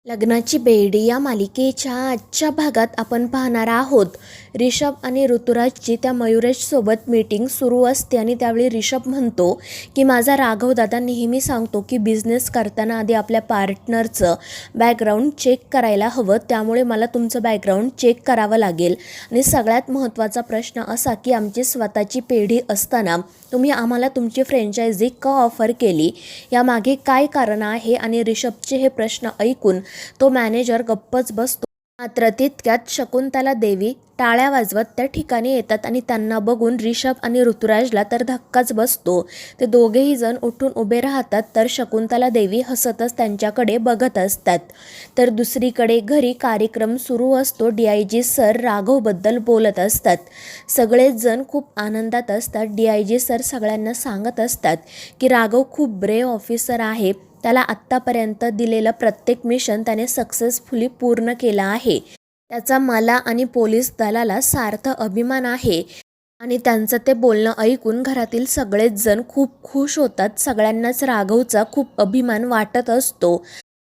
लग्नाची बेडी या मालिकेच्या आजच्या भागात आपण पाहणार आहोत ऋषभ आणि ऋतुराजची त्या मयुरेशसोबत मीटिंग सुरू असते आणि त्यावेळी ऋषभ म्हणतो की माझा राघव दादा नेहमी सांगतो की बिझनेस करताना आधी आपल्या पार्टनरचं बॅकग्राऊंड चेक करायला हवं, त्यामुळे मला तुमचं बॅकग्राऊंड चेक करावं लागेल. आणि सगळ्यात महत्त्वाचा प्रश्न असा की आमची स्वतःची पेढी असताना तुम्ही आम्हाला तुमची फ्रँचायझी का ऑफर केली, यामागे काय कारण आहे. आणि ऋषभचे हे प्रश्न ऐकून तो मॅनेजर गप्पच बसतो. मात्र तितक्यात शकुंतला देवी टाळ्या वाजवत त्या ठिकाणी येतात आणि त्यांना बघून ऋषभ आणि ऋतुराजला तर धक्काच बसतो. ते दोघेही जण उठून उभे राहतात तर शकुंतला देवी हसतच त्यांच्याकडे बघत असतात. तर दुसरीकडे घरी कार्यक्रम सुरू असतो. DIG सर राघवबद्दल बोलत असतात. सगळेच जण खूप आनंदात असतात. DIG सर सगळ्यांना सांगत असतात की राघव खूप ब्रेव ऑफिसर आहे. त्याला आत्तापर्यंत दिलेलं प्रत्येक मिशन त्याने सक्सेसफुली पूर्ण केलं आहे. त्याचा मला आणि पोलीस दलाला सार्थ अभिमान आहे. आणि त्यांचं ते बोलणं ऐकून घरातील सगळेच जण खूप खुश होतात. सगळ्यांनाच राघवचा खूप अभिमान वाटत असतो.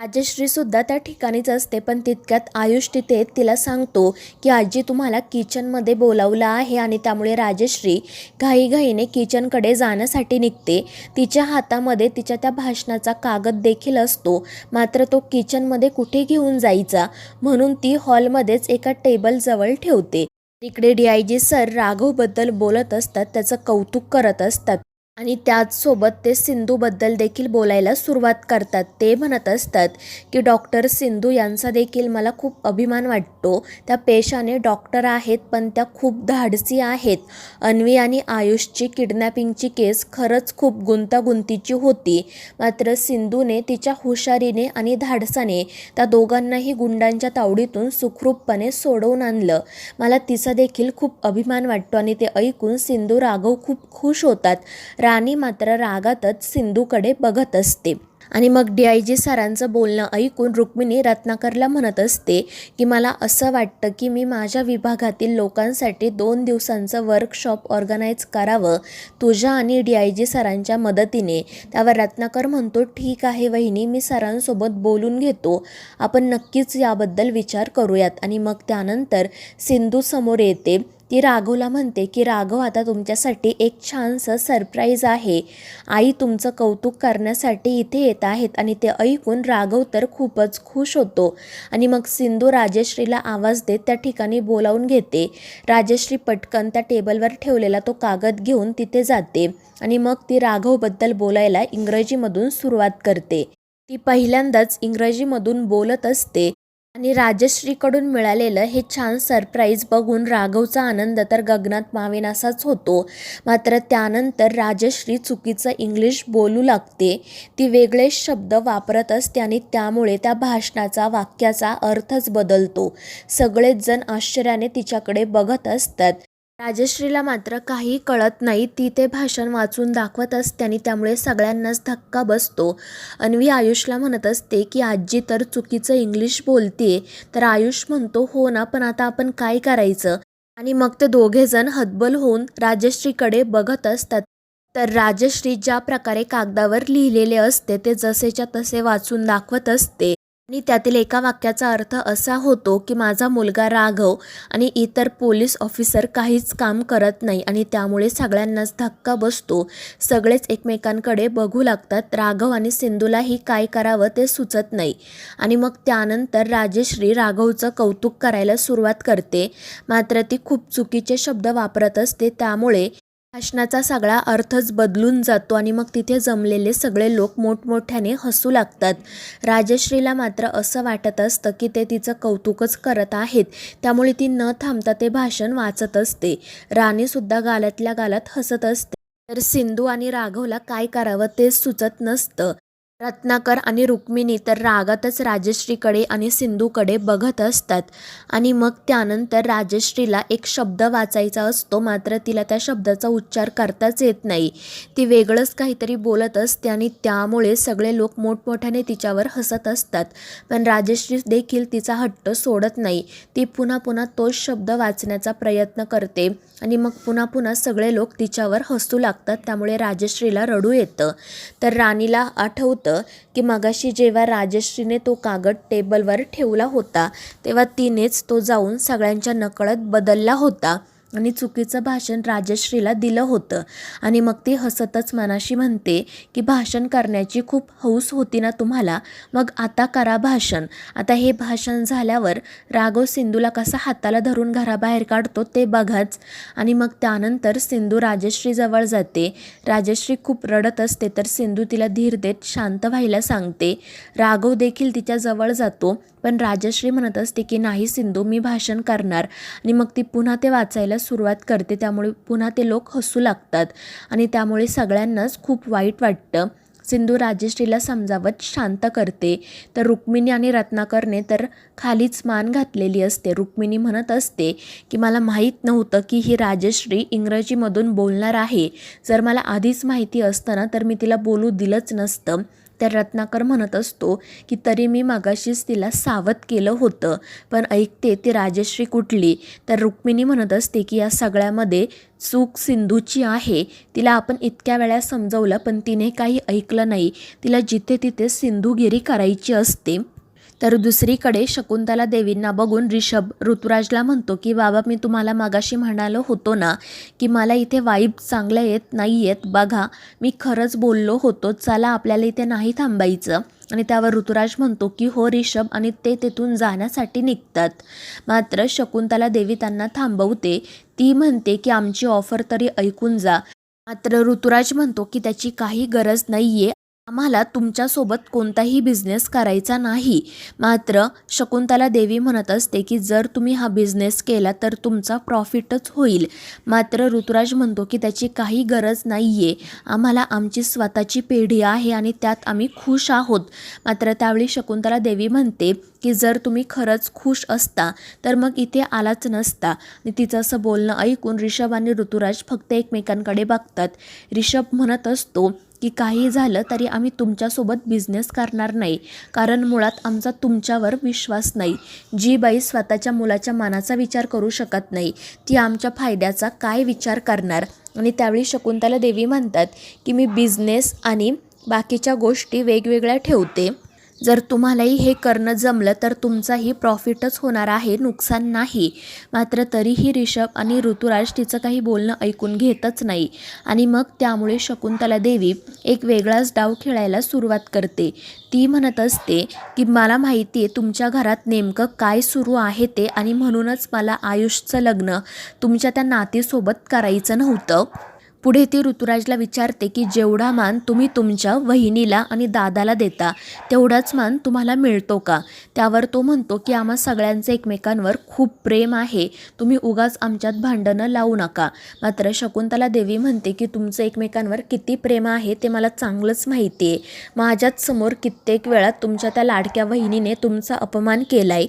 राजश्री सुद्धा त्या ठिकाणीच असते, पण तितक्यात आयुष तिथे तिला सांगतो की आजी तुम्हाला किचनमध्ये बोलावलं आहे. आणि त्यामुळे राजश्री घाईघाईने किचनकडे जाण्यासाठी निघते. तिच्या हातामध्ये तिच्या त्या भाषणाचा कागद देखील असतो, मात्र तो किचनमध्ये कुठे घेऊन जायचा म्हणून ती हॉलमध्येच एका टेबलजवळ ठेवते. इकडे DIG सर राघवबद्दल बोलत असतात, त्याचं कौतुक करत असतात. आणि त्याचसोबत ते सिंधूबद्दल देखील बोलायला सुरुवात करतात. ते म्हणत असतात की डॉक्टर सिंधू यांचा देखील मला खूप अभिमान वाटतो. त्या पेशाने डॉक्टर आहेत, पण त्या खूप धाडसी आहेत. अन्वी आणि आयुषची किडनॅपिंगची केस खरंच खूप गुंतागुंतीची होती, मात्र सिंधूने तिच्या हुशारीने आणि धाडसाने त्या दोघांनाही गुंडांच्या तावडीतून सुखरूपपणे सोडवून आणलं. मला तिचा देखील खूप अभिमान वाटतो. आणि ते ऐकून सिंधू राघव खूप खुश होतात. राणी मात्र रागातच सिंधूकडे बघत असते. आणि मग DIG सरांचं बोलणं ऐकून रुक्मिणी रत्नाकरला म्हणत असते की मला असं वाटतं की मी माझ्या विभागातील लोकांसाठी 2 दिवसांचं वर्कशॉप ऑर्गनाईज करावं तुझ्या आणि DIG सरांच्या मदतीने. त्यावर रत्नाकर म्हणतो ठीक आहे वहिनी, मी सरांसोबत बोलून घेतो, आपण नक्कीच याबद्दल विचार करूयात. आणि मग त्यानंतर सिंधू समोर येते. ती राघवला म्हणते की राघव आता तुमच्यासाठी एक छानसं सरप्राईज आहे. आई तुमचं कौतुक करण्यासाठी इथे येत आहेत. आणि ते ऐकून राघव तर खूपच खुश होतो. आणि मग सिंधू राजश्रीला आवाज देत त्या ठिकाणी बोलावून घेते. राजश्री पटकन त्या टेबलवर ठेवलेला तो कागद घेऊन तिथे जाते. आणि मग ती राघवबद्दल बोलायला इंग्रजीमधून सुरुवात करते. ती पहिल्यांदाच इंग्रजीमधून बोलत असते. आणि राजश्रीकडून मिळालेलं हे छान सरप्राईज बघून राघवचा आनंद तर गगनात मावेनासाच होतो. मात्र त्यानंतर राजश्री चुकीचं इंग्लिश बोलू लागते. ती वेगळेच शब्द वापरत असते आणि त्यामुळे त्या भाषणाचा वाक्याचा अर्थच बदलतो. सगळेच जण आश्चर्याने तिच्याकडे बघत असतात. राजश्रीला मात्र काही कळत नाही. ती ते भाषण वाचून दाखवत असते आणि त्यामुळे सगळ्यांनाच धक्का बसतो. अन्वी आयुषला म्हणत असते की आजी तर चुकीचं इंग्लिश बोलतेय. तर आयुष म्हणतो हो ना, पण आता आपण काय करायचं. आणि मग ते दोघेजण हतबल होऊन राजश्रीकडे बघत असतात. तर राजश्री ज्या प्रकारे कागदावर लिहिलेले असते ते जसेच्या तसे वाचून दाखवत असते. आणि त्यातील एका वाक्याचा अर्थ असा होतो की माझा मुलगा राघव आणि इतर पोलीस ऑफिसर काहीच काम करत नाही. आणि त्यामुळे सगळ्यांनाच धक्का बसतो. सगळेच एकमेकांकडे बघू लागतात. राघव आणि सिंधूलाही काय करावं ते सुचत नाही. आणि मग त्यानंतर राजश्री राघवचं कौतुक करायला सुरुवात करते, मात्र ती खूप चुकीचे शब्द वापरत असते. त्यामुळे भाषणाचा सगळा अर्थच बदलून जातो. आणि मग तिथे जमलेले सगळे लोक मोठमोठ्याने हसू लागतात. राजश्रीला मात्र असं वाटत असतं की ते तिचं कौतुकच करत आहेत, त्यामुळे ती न थांबता ते भाषण वाचत असते. राणीसुद्धा गालातल्या गालात हसत असते. तर सिंधू आणि राघवला काय करावं तेच सुचत नसतं. रत्नाकर आणि रुक्मिणी तर रागातच राजश्रीकडे आणि सिंधूकडे बघत असतात. आणि मग त्यानंतर राजश्रीला एक शब्द वाचायचा असतो, मात्र तिला त्या शब्दाचा उच्चार करताच येत नाही. ती वेगळंच काहीतरी बोलत असते आणि त्यामुळे सगळे लोक मोठमोठ्याने तिच्यावर हसत असतात. पण राजश्री देखील तिचा हट्ट सोडत नाही. ती पुन्हा पुन्हा तोच शब्द वाचण्याचा प्रयत्न करते आणि मग पुन्हा पुन्हा सगळे लोक तिच्यावर हसू लागतात. त्यामुळे राजश्रीला रडू येतं. तर राणीला आठवतं होतं की मगाशी जेव्हा राजश्रीने तो कागद टेबलवर ठेवला होता तेव्हा तिनेच तो जाऊन सगळ्यांच्या नकळत बदलला होता आणि चुकीचं भाषण राजश्रीला दिलं होतं. आणि मग ती हसतच मनाशी म्हणते की भाषण करण्याची खूप हौस होती ना तुम्हाला, मग आता करा भाषण. आता हे भाषण झाल्यावर राघव सिंधूला कसा हाताला धरून घराबाहेर काढतो ते बघाच. आणि मग त्यानंतर सिंधू राजश्रीजवळ जाते. राजश्री खूप रडत असते तर सिंधू तिला धीर देत शांत व्हायला सांगते. राघव देखील तिच्याजवळ जातो पण राजश्री म्हणत असते की नाही सिंधू, मी भाषण करणार. आणि मग ती पुन्हा ते वाचायला सुरुवात करते. त्यामुळे पुन्हा ते लोक हसू लागतात आणि त्यामुळे सगळ्यांनाच खूप वाईट वाटतं. सिंधू राजश्रीला समजावत शांत करते तर रुक्मिणी आणि रत्नाकरने तर खालीच मान घातलेली असते. रुक्मिणी म्हणत असते की मला माहीत नव्हतं की ही राजश्री इंग्रजीमधून बोलणार आहे. जर मला आधीच माहिती असतं ना तर मी तिला बोलू दिलंच नसतं. तर रत्नाकर म्हणत असतो की तरी मी मगाशीच तिला सावध केलं होतं, पण ऐकते ती राजश्री कुठली. तर रुक्मिणी म्हणत असते की या सगळ्यामध्ये चूक सिंधूची आहे. तिला आपण इतक्या वेळा समजवलं पण तिने काही ऐकलं नाही. तिला जिथे तिथे सिंधूगिरी करायची असते. तर दुसरीकडे शकुंतला देवींना बघून ऋषभ ऋतुराजला म्हणतो की बाबा, मी तुम्हाला मगाशी म्हणालो होतो ना की मला इथे वाईब चांगल्या येत नाही आहेत. बघा, मी खरंच बोललो होतो, चला आपल्याला इथे नाही थांबायचं. आणि त्यावर ऋतुराज म्हणतो की हो ऋषभ, आणि ते तिथून जाण्यासाठी निघतात. मात्र शकुंतला देवी त्यांना थांबवते. ती म्हणते की आमची ऑफर तरी ऐकून जा. मात्र ऋतुराज म्हणतो की त्याची काही गरज नाही आहे, आम्हाला तुमच्यासोबत कोणताही बिझनेस करायचा नाही. मात्र शकुंतला देवी म्हणत असते की जर तुम्ही हा बिझनेस केला तर तुमचा प्रॉफिटच होईल. मात्र ऋतुराज म्हणतो की त्याची काही गरज नाही आहे, आम्हाला आमची स्वतःची पेढी आहे आणि त्यात आम्ही खुश आहोत. मात्र त्यावेळी शकुंतला देवी म्हणते की जर तुम्ही खरंच खुश असता तर मग इथे आलाच नसता. आणि तिचं असं बोलणं ऐकून ऋषभ आणि ऋतुराज फक्त एकमेकांकडे बघतात. ऋषभ म्हणत असतो की काही झालं तरी आम्ही तुमच्यासोबत बिझनेस करणार नाही, कारण मुळात आमचा तुमच्यावर विश्वास नाही. जी बाई स्वतःच्या मुलाच्या मनाचा विचार करू शकत नाही ती आमच्या फायद्याचा काय विचार करणार. आणि त्यावेळी शकुंतला देवी म्हणतात की मी बिझनेस आणि बाकीच्या गोष्टी वेगवेगळ्या ठेवते. जर तुम्हालाही हे करणं जमलं तर तुमचाही प्रॉफिटच होणार आहे, नुकसान नाही. मात्र तरीही ऋषभ आणि ऋतुराज तिचं काही बोलणं ऐकून घेतच नाही. आणि मग त्यामुळे शकुंतला देवी एक वेगळाच डाव खेळायला सुरुवात करते. ती म्हणत असते की मला माहिती आहे तुमच्या घरात नेमकं काय सुरू आहे ते, आणि म्हणूनच मला आयुषचं लग्न तुमच्या त्या नातीसोबत करायचं नव्हतं. पुढे ती ऋतुराजला विचारते की जेवढा मान तुम्ही तुमच्या वहिनीला आणि दादाला देता तेवढाच मान तुम्हाला मिळतो का. त्यावर तो म्हणतो की आम्हा सगळ्यांचं एकमेकांवर खूप प्रेम आहे, तुम्ही उगाच आमच्यात भांडणं लावू नका. मात्र शकुंतला देवी म्हणते की तुमचं एकमेकांवर किती प्रेम आहे ते मला चांगलंच माहिती आहे. माझ्याच समोर कित्येक वेळा तुमच्या त्या लाडक्या वहिनीने तुमचा अपमान केलाय.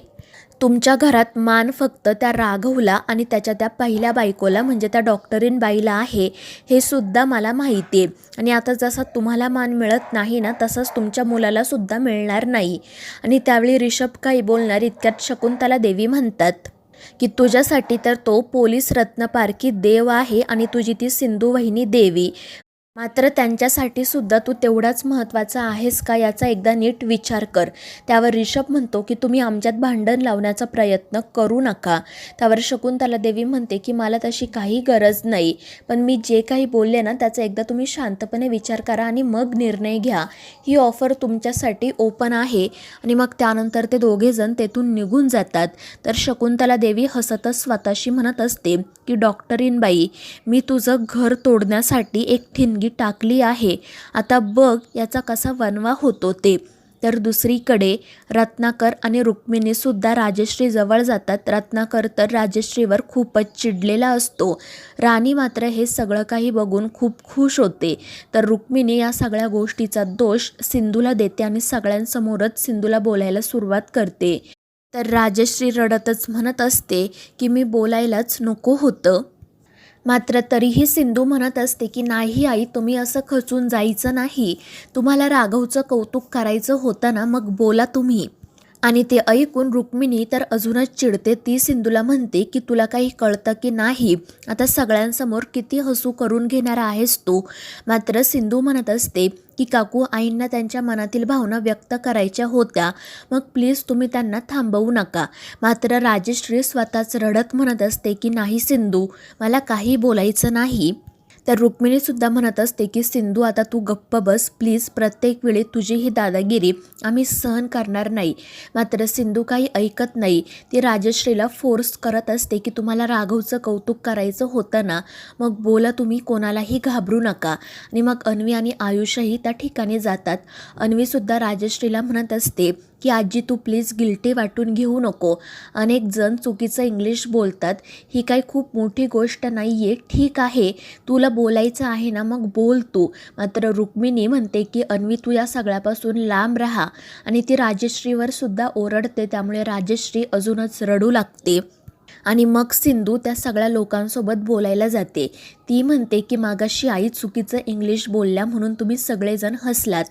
तुमच्या घरात मान फक्त त्या राघवला आणि त्याच्या त्या पहिल्या बायकोला म्हणजे त्या डॉक्टरीन बाईला आहे, हे सुद्धा मला माहिती आहे. आणि आता जसा तुम्हाला मान मिळत नाही ना तसंच तुमच्या मुलाला सुद्धा मिळणार नाही. आणि त्यावेळी ऋषभ काही बोलणार इतक्यात शकुंतला देवी म्हणतात की तुझ्यासाठी तर तो पोलीस रत्नपारखी देव आहे आणि तुझी ती सिंधू वहिनी देवी. मात्र त्यांच्यासाठी सुद्धा तू तेवढाच महत्त्वाचा आहेस का याचा एकदा नीट विचार कर. त्यावर ऋषभ म्हणतो की तुम्ही आमच्यात भांडण लावण्याचा प्रयत्न करू नका. त्यावर शकुंतला देवी म्हणते की मला तशी काही गरज नाही, पण मी जे काही बोलले ना त्याचा एकदा तुम्ही शांतपणे विचार करा आणि मग निर्णय घ्या. ही ऑफर तुमच्यासाठी ओपन आहे. आणि मग त्यानंतर ते दोघेजण तेथून निघून जातात. तर शकुंतला देवी हसतच स्वतःशी म्हणत असते की डॉक्टरीन बाई, मी तुझं घर तोडण्यासाठी एक ठिणगी टाकली आहे, आता बघ याचा कसा वनवा होतो ते. तर दुसरीकडे रत्नाकर आणि रुक्मिणी सुद्धा राजश्री जवळ जातात. रत्नाकर तर राजश्रीवर खूपच चिडलेला असतो. राणी मात्र हे सगळं काही बघून खूप खुश होते. तर रुक्मिणी या सगळ्या गोष्टीचा दोष सिंधूला देते आणि सगळ्यांसमोरच सिंधूला बोलायला सुरुवात करते. तर राजश्री रडतच म्हणत असते की मी बोलायलाच नको होतं. मात्र तरीही सिंधू म्हणत असते की नाही आई, तुम्ही असं खचून जायचं नाही, तुम्हाला राघवचं कौतुक करायचं होतं ना, मग बोला तुम्ही. आणि ते ऐकून रुक्मिणी तर अजूनच चिडते. ती सिंधूला म्हणते की तुला काही कळतं की नाही, आता सगळ्यांसमोर किती हसू करून घेणार आहेस तू. मात्र सिंधू म्हणत असते की काकू, आईंना त्यांच्या मनातील भावना व्यक्त करायच्या होत्या, मग प्लीज तुम्ही त्यांना थांबवू नका. मात्र राजश्री स्वतःच रडत म्हणत असते की नाही सिंधू, मला काही बोलायचं नाही. तर रुक्मिणीसुद्धा म्हणत असते की सिंधू, आता तू गप्प बस प्लीज, प्रत्येक वेळी तुझी ही दादागिरी आम्ही सहन करणार नाही. मात्र सिंधू काही ऐकत नाही. ती राजश्रीला फोर्स करत असते की तुम्हाला राघवचं कौतुक करायचं होतं ना, मग बोला तुम्ही, कोणालाही घाबरू नका. आणि मग अन्वी आणि आयुषही त्या ठिकाणी जातात. अन्वीसुद्धा राजश्रीला म्हणत असते की आजी तू प्लीज गिल्टी वाटून घेऊ नको, अनेक जण चुकीचं इंग्लिश बोलतात, ही काही खूप मोठी गोष्ट नाही आहे. ठीक आहे, तुला बोलायचं आहे ना, मग बोल तू. मात्र रुक्मिणी म्हणते की अन्वी तू या सगळ्यापासून लांब राहा. आणि ती राजश्रीवर सुद्धा ओरडते. त्यामुळे राजश्री अजूनच रडू लागते. आणि मग सिंधू त्या सगळ्या लोकांसोबत बोलायला जाते. ती म्हणते की मागाशी आई चुकीचं इंग्लिश बोलल्या म्हणून तुम्ही सगळेजण हसलात,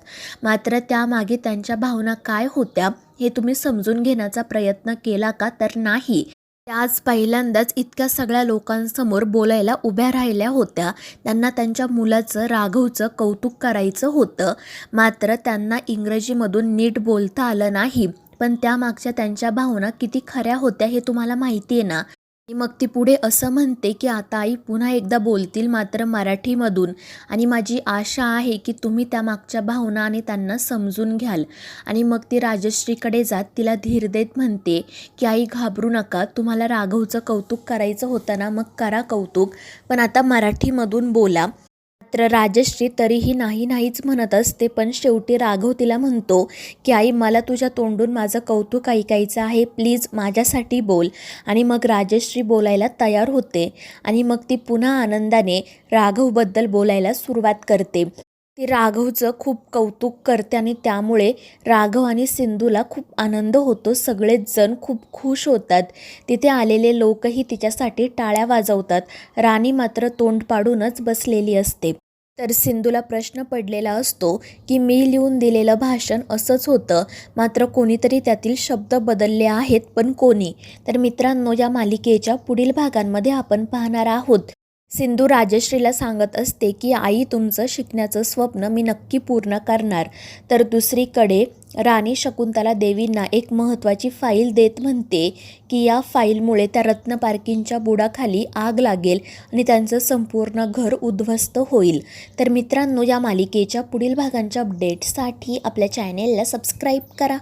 मात्र त्यामागे त्यांच्या भावना काय होत्या हे तुम्ही समजून घेण्याचा प्रयत्न केला का? तर नाही. त्या आज पहिल्यांदाच इतक्या सगळ्या लोकांसमोर बोलायला उभ्या राहिल्या होत्या. त्यांना त्यांच्या मुलाचं, राघवचं कौतुक करायचं होतं, मात्र त्यांना इंग्रजीमधून नीट बोलता आलं नाही. पण त्यामागच्या त्यांच्या भावना किती खऱ्या होत्या हे तुम्हाला माहिती आहे ना. आणि मग ती पुढे असं म्हणते की आता आई पुन्हा एकदा बोलतील, मात्र मराठीमधून, आणि माझी आशा आहे की तुम्ही त्या मागच्या भावना आणि त्यांना समजून घ्याल. आणि मग ती राजश्रीकडे जात तिला धीर देत म्हणते की आई घाबरू नका, तुम्हाला राघवचं कौतुक करायचं होतं ना, मग करा कौतुक, पण आता मराठीमधून बोला. मात्र राजश्री तरीही नाही नाहीच म्हणत असते. पण शेवटी राघव तिला म्हणतो की आई मला तुझ्या तोंडून माझं कौतुक ऐकायचं आहे, प्लीज माझ्यासाठी बोल. आणि मग राजश्री बोलायला तयार होते. आणि मग ती पुन्हा आनंदाने राघवबद्दल बोलायला सुरुवात करते. ती राघवचं खूप कौतुक करते आणि त्यामुळे राघव आणि सिंधूला खूप आनंद होतो. सगळेच जण खूप खुश होतात. तिथे आलेले लोकही तिच्यासाठी टाळ्या वाजवतात. राणी मात्र तोंड पाडूनच बसलेली असते. तर सिंधूला प्रश्न पडलेला असतो की मी लिहून दिलेलं भाषण असंच होतं, मात्र कोणीतरी त्यातील शब्द बदलले आहेत, पण कोणी? तर मित्रांनो, या मालिकेच्या पुढील भागांमध्ये आपण पाहणार आहोत. सिंधू राजश्रीला सांगत असते की आई तुमचं शिकण्याचं स्वप्न मी नक्की पूर्ण करणार. तर दुसरीकडे राणी शकुंतला देवींना एक महत्त्वाची फाईल देत म्हणते की या फाईलमुळे त्या रत्नपार्किंगच्या बुडाखाली आग लागेल आणि त्यांचं संपूर्ण घर उद्ध्वस्त होईल. तर मित्रांनो, या मालिकेच्या पुढील भागांच्या अपडेट्ससाठी आपल्या चॅनेलला सबस्क्राईब करा.